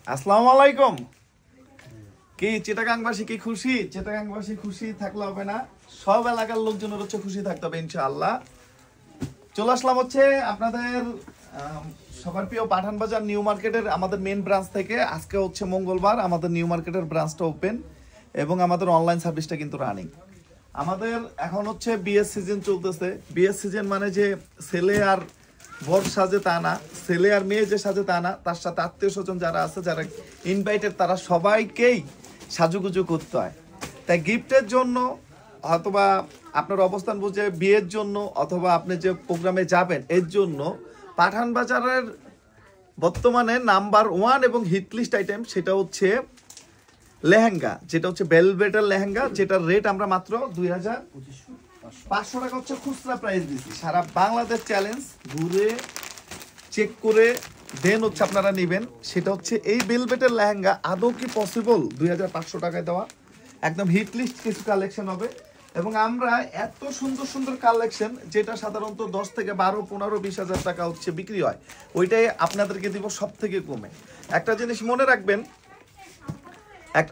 আসসালামু আলাইকুম। কি চিটাগাংবাসী কি খুশি? চিটাগাংবাসী খুশি থাকলে হবে না, সব এলাকার লোকজনের হচ্ছে খুশি থাকতে হবে ইনশাআল্লাহ। চলে আসলাম হচ্ছে আপনাদের সবার প্রিয় পাঠান বাজার নিউ মার্কেটের আমাদের মেন ব্রাঞ্চ থেকে। আজকে হচ্ছে মঙ্গলবার, আমাদের নিউ মার্কেটের ব্রাঞ্চটা ওপেন এবং আমাদের অনলাইন সার্ভিসটা কিন্তু রানিং। আমাদের এখন হচ্ছে বিয়ের সিজন চলতেছে। বিয়ের সিজন মানে যে ছেলে আর বর সাজে তা না, ছেলে আর মেয়ে যে সাজে তা না, তার সাথে আত্মীয় স্বজন যারা আছে, যারা ইনভাইটেড, তারা সবাইকেই সাজুগুজু করতে হয়। তাই গিফটের জন্য অথবা আপনার অবস্থান বুঝে বিয়ের জন্য অথবা আপনি যে প্রোগ্রামে যাবেন এর জন্য পাঠান বাজারের বর্তমানে নাম্বার 1 এবং হিট লিস্ট আইটেম সেটা হচ্ছে লেহেঙ্গা, যেটা হচ্ছে বেলভেটের লেহেঙ্গা, যেটার রেট আমরা মাত্র 2500 টাকা হচ্ছে খুচরা প্রাইস দিচ্ছি। সারা বাংলাদেশ চ্যালেঞ্জ ঘুরে চেক করে দেন হচ্ছে আপনারা নেবেন। সেটা হচ্ছে এই বেলভেটের লেহেঙ্গা আদৌ কি পসিবল 2500 টাকায় দেওয়া? একদম হিট লিস্ট কিছু কালেকশন হবে এবং আমরা এত সুন্দর সুন্দর কালেকশন, যেটা সাধারণত 10 থেকে 12, 15, 20 হাজার টাকা হচ্ছে বিক্রি হয়, ওইটাই আপনাদেরকে দিব সব থেকে কমে। একটা জিনিস মনে রাখবেন,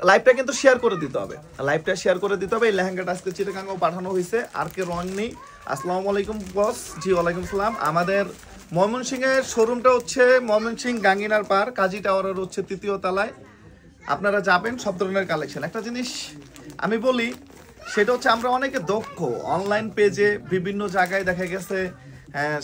লাইভটা কিন্তু শেয়ার করে দিতে হবে, লাইভটা শেয়ার করে দিতে হবে। এই লেহেঙ্গাটা আজকে চিটাগাংও পাঠানো হয়েছে। আর কে রং নেই। আসসালামু আলাইকুম বস। জি ওয়ালাইকুম সালাম। আমাদের ময়মনসিংহের শোরুমটা হচ্ছে ময়মনসিংহ গাঙ্গিনার পার কাজী টাওয়ারের হচ্ছে 3য় তলায়। আপনারা যাবেন, সব ধরনের কালেকশন। একটা জিনিস আমি বলি, সেটা হচ্ছে আমরা অনেকে দক্ষ অনলাইন পেজে বিভিন্ন জায়গায় দেখা গেছে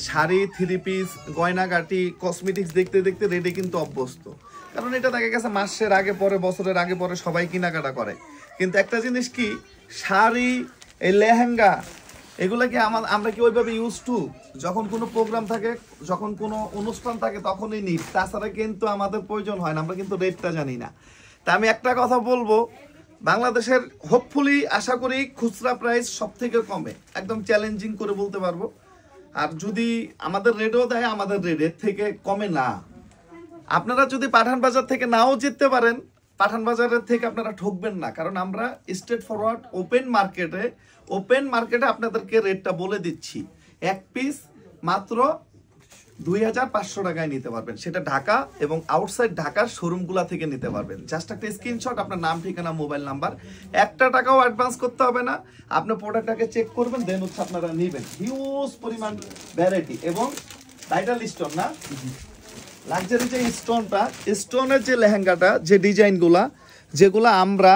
শাড়ি, 3 পিস, গয়নাগাটি, কসমেটিক্স দেখতে দেখতে রেডি কিন্তু অভ্যস্ত। কারণ এটা দেখা গেছে মাসের আগে পরে, বছরের আগে পরে সবাই কেনাকাটা করে। কিন্তু একটা জিনিস কি, শাড়ি, এই লেহেঙ্গা, এগুলা কি আমরা কি ওইভাবে ইউজ টু? যখন কোনো প্রোগ্রাম থাকে, যখন কোনো অনুষ্ঠান থাকে তখনই নিই, তাছাড়া কিন্তু আমাদের প্রয়োজন হয় না, আমরা কিন্তু রেটটা জানি না। তা আমি একটা কথা বলবো, বাংলাদেশের হোপফুলি আশা করি খুচরা প্রাইস সব থেকে কমে, একদম চ্যালেঞ্জিং করে বলতে পারবো। আর যদি আমাদের রেটও দেয়, আমাদের রেটের থেকে কমে না। আপনারা যদি পাঠান বাজার থেকে নাও জিততে পারেন, পাঠান বাজারের থেকে আপনারা ঠকবেন না, কারণ আমরা স্ট্রেট ফরওয়ার্ড ওপেন মার্কেটে আপনাদেরকে রেটটা বলে দিচ্ছি। এক পিস মাত্র 2500 টাকায় নিতে পারবেন, সেটা ঢাকা এবং আউটসাইড ঢাকার শোরুমগুলা থেকে নিতে পারবেন। জাস্ট একটা স্ক্রিনশট, আপনার নাম, ঠিকানা, মোবাইল নাম্বার, 1 টাকাও অ্যাডভান্স করতে হবে না। আপনি প্রোডাক্টটাকে চেক করবেন, দেন হচ্ছে আপনারা নেবেন। হিউজ পরিমাণ ভ্যারাইটি এবং টাইটাল স্টোন না, লাক্সারি যে স্টোনটা, স্টোনের যে লেহেঙ্গাটা, যে ডিজাইনগুলা, যেগুলো আমরা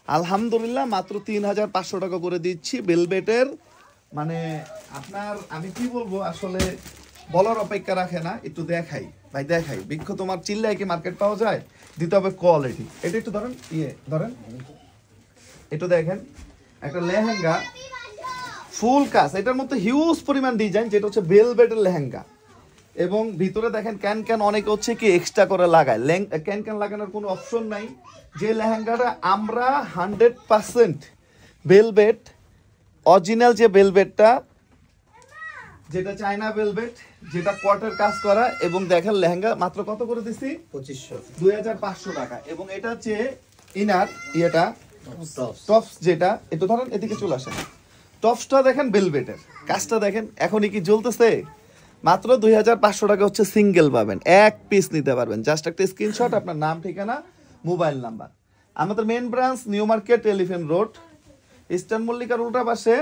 আলহামদুলিল্লাহ মাত্র 3500 টাকা করে দিচ্ছি বেলভেটের। মানে আপনার আমি কি বলবো, আসলে বলার অপেক্ষা রাখে না। একটু দেখাই ভাই, দেখাই বৃক্ষ, তোমার চিল্লায় কি মার্কেট পাওয়া যায়? দিতে হবে কোয়ালিটি। এটা একটু ধরেন, ধরেন একটু দেখেন, একটা লেহেঙ্গা ফুল কাজ, এটার মধ্যে হিউজ পরিমাণ ডিজাইন, যেটা হচ্ছে বেলভেটের লেহেঙ্গা। এবং ভিতরে দেখেন ক্যান অনেকে হচ্ছে কি এক্সট্রা করে লাগায়, ক্যান লাগানোর কোনো অপশন নাই। যে লেহেঙ্গাটা আমরা 100% বেলভেট, অরিজিনাল যে বেলভেটটা, যেটা চায়না বেলভেট, যেটা কোয়ার্টার কাজ করা, এবং দেখেন লেহেঙ্গা মাত্র কত করে দিছি? 2500 টাকা। এবং এটা হচ্ছে ইনার ইয়েটা, টপস, যেটা একটু ধরেন এদিকে চলে আসেন, টপসটা দেখেন বেলভেটের, কাজটা দেখেন এখনই কি জ্বলতেছে। মাত্র 2500 টাকা হচ্ছে সিঙ্গেল পাবেন, এক পিস নিতে পারবেন। জাস্ট একটা স্ক্রিনশট, আপনার নাম, ঠিকানা, মোবাইল নাম্বার। আমাদের main branch new market, elephant road, eastern মল্লিকার উল্টা পাশে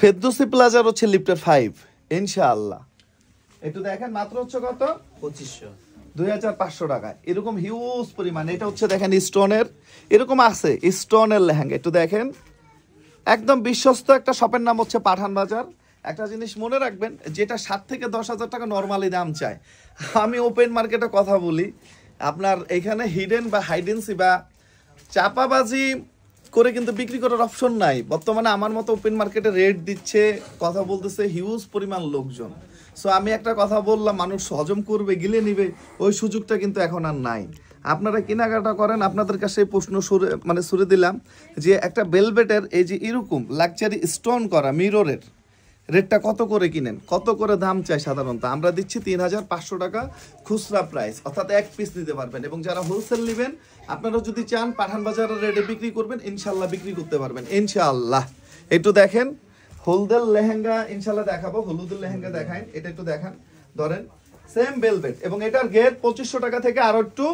ফেরদৌসি প্লাজার হচ্ছে লিফটের 5 ইনশাআল্লাহ। একটু দেখেন মাত্র হচ্ছে কত? 2500 টাকা। এরকম হিউজ পরিমাণ। এটা হচ্ছে দেখেন স্টোনের, এরকম আছে স্টোনের লেহেঙ্গা। একটু দেখেন, একদম বিশ্বস্ত একটা শপের নাম হচ্ছে পাঠান বাজার। একটা জিনিস মনে রাখবেন, যেটা 7 থেকে 10 হাজার টাকা নর্মালি দাম চায়, আমি ওপেন মার্কেটে কথা বলি, আপনার এখানে হিডেন বা হাইডেন্সি বা চাপাবাজি করে কিন্তু বিক্রি করার অপশন নাই। বর্তমানে আমার মতো ওপেন মার্কেটে রেট দিচ্ছে, কথা বলতেছে হিউজ পরিমাণ লোকজন। সো আমি একটা কথা বললাম, মানুষ হজম করবে, গিলে নিবে, ওই সুযোগটা কিন্তু এখন আর নাই। আপনারা কেনাকাটা করেন, আপনাদের কাছে প্রশ্ন সুরে দিলাম যে একটা বেলভেটের এই যে এরকম লাক্সারি স্টোন করা মিররের রেটটা কত করে কিনেন, কত করে দাম চাই সাধারণত? আমরা দিচ্ছি 3500 টাকা খুচরা প্রাইস, অর্থাৎ এক পিস নিতে পারবেন। এবং যারা হোলসেল নেবেন, আপনারা যদি চান পাঠান বাজারের রেটে বিক্রি করবেন, ইনশাল্লাহ বিক্রি করতে পারবেন ইনশাআল্লাহ। একটু দেখেন হলুদের লেহেঙ্গা ইনশাল্লাহ দেখাবো, হলুদের লেহেঙ্গা দেখায়, এটা একটু দেখান, ধরেন সেম ভেলভেট এবং এটার ঘের 2500 টাকা থেকে আরো একটু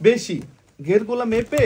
বেশি। ঘেরগুলো মেপে